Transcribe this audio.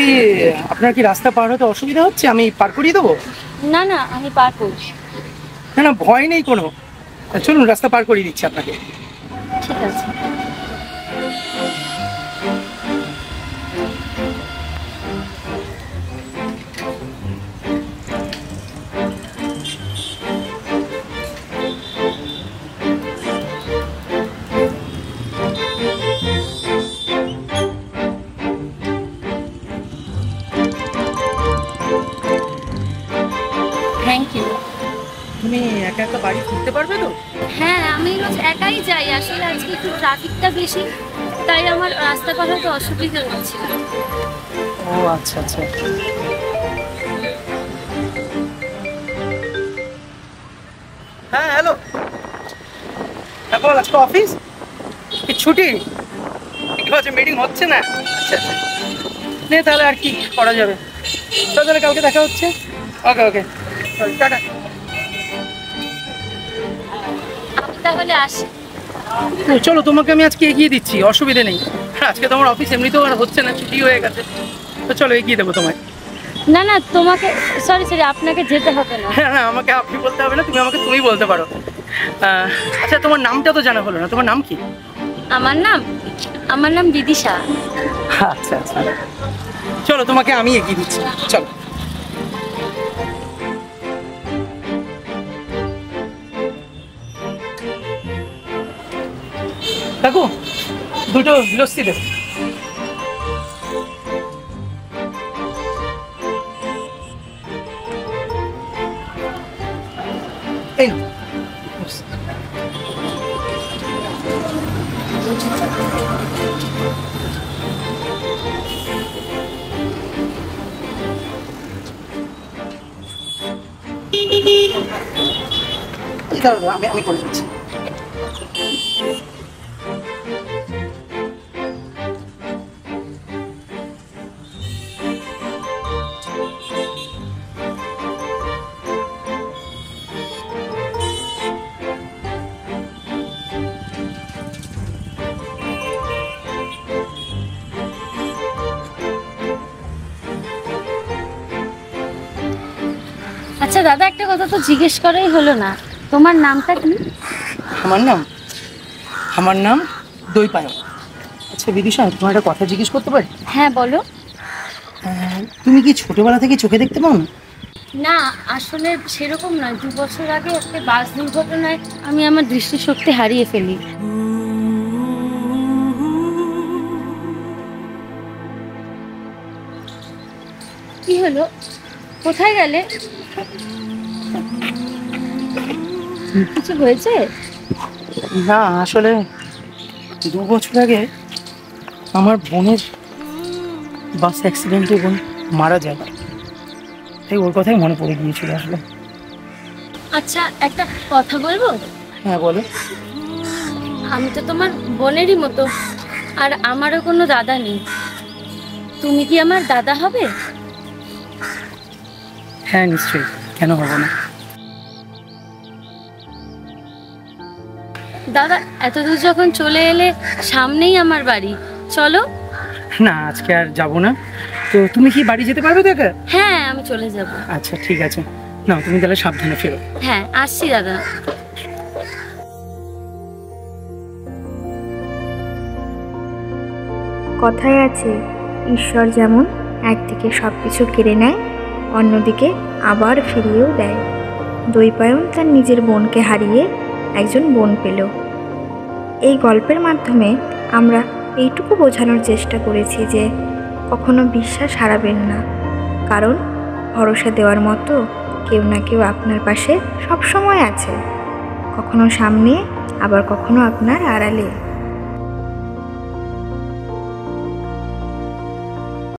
বলছি আপনার কি রাস্তা পার হতে অসুবিধা হচ্ছে? আমি পার করিয়ে দেবো? না না, আমি পার করছি। না না, ভয় নেই কোনো। চলুন, রাস্তা পার করিয়ে দিচ্ছি আপনাকে। ঠিক আছে। Thank you. তুমি একা একা বাড়ি ফিরতে পারবে তো? হ্যাঁ, আমি রোজ একাই যাই। আসলে আজকে একটু ট্রাফিকটা বেশি, তাই আমার রাস্তা পার হতে অসুবিধা হচ্ছে। ও আচ্ছা আচ্ছা। হ্যাঁ হ্যালো, হ্যাঁ বল, আজকে অফিস কি ছুটি? ঠিক আছে, মিটিং হচ্ছে না? আচ্ছা আচ্ছা, নে তাহলে আর কি করা যাবে। চল তাহলে কালকে দেখা হচ্ছে। ওকে ওকে, টাটা। আমি তাহলে আসি। চলো, তোমাকে আমি আজকে এগিয়ে দিচ্ছি, অসুবিধে নেই। আজকে তোমার অফিস এমনিতেও আর হচ্ছে না, ছুটি হয়ে গেছে, তো চলো এগিয়ে দেবো তোমায়। না না, তোমাকে সরি সরি, আপনাকে যেতে হবে না। হ্যাঁ না, আমাকে আপনি বলতে হবে না, তুমি আমাকে তুমি বলতে পারো। আচ্ছা, তোমার নামটা তো জানা হলো না, তোমার নাম কি? আমার নাম বিদিশা। আচ্ছা আচ্ছা, চলো তোমাকে আমি এগিয়ে দিচ্ছি, চলো। কাকু, দুটো লস্যি দেব। এই নাও। আমি করে দিচ্ছি। আচ্ছা দাদা, একটা কথা তো জিজ্ঞেস করাই হলো না, তোমার নামটা কি? আমার নাম দই পায়ন। আচ্ছা বিদিশা, তোমার একটা কথা জিজ্ঞেস করতে পারি? হ্যাঁ বলো। তুমি কি ছোটবেলা থেকে চোখে দেখতে পাও না? না, আসলে সেরকম নয়। 2 বছর আগে একটা বাস দুর্ঘটনায় আমি আমার দৃষ্টিশক্তি হারিয়ে ফেলি। কি হলো, কোথায় গেলে? কিছু হয়েছে? না, আসলে 2 বছর আগে আমার বোনের বাস অ্যাক্সিডেন্টে বোন মারা যায়, তাই ওর কথাই মনে পড়ে গিয়েছিল আসলে। আচ্ছা, একটা কথা বলবো? হ্যাঁ বলো। আমি তো তোমার বোনেরই মতো, আর আমারও কোনো দাদা নেই। তুমি কি আমার দাদা হবে? হ্যাঁ নিশ্চয়ই, কেন হবো না। দাদা, এতদূর যখন চলে এলে, সামনেই আমার বাড়ি, চলো। না, আজকে আর যাবো না। তো তুমি কি বাড়ি যেতে পারবে তো একা? হ্যাঁ, আমি চলে যাব। আচ্ছা ঠিক আছে, না তুমি তাহলে সাবধানে ফেরো। হ্যাঁ, আসছি দাদা। কথায় আছে, ঈশ্বর যেমন একদিকে সব কিছু কেড়ে নেয়, অন্যদিকে আবার ফিরিয়েও দেয়। দৈপায়ন তার নিজের বোনকে হারিয়ে একজন বোন পেল। এই গল্পের মাধ্যমে আমরা এইটুকু বোঝানোর চেষ্টা করেছি যে কখনো বিশ্বাস হারাবেন না, কারণ ভরসা দেওয়ার মতো কেউ না কেউ আপনার পাশে সবসময় আছে, কখনো সামনে, আবার কখনো আপনার আড়ালে।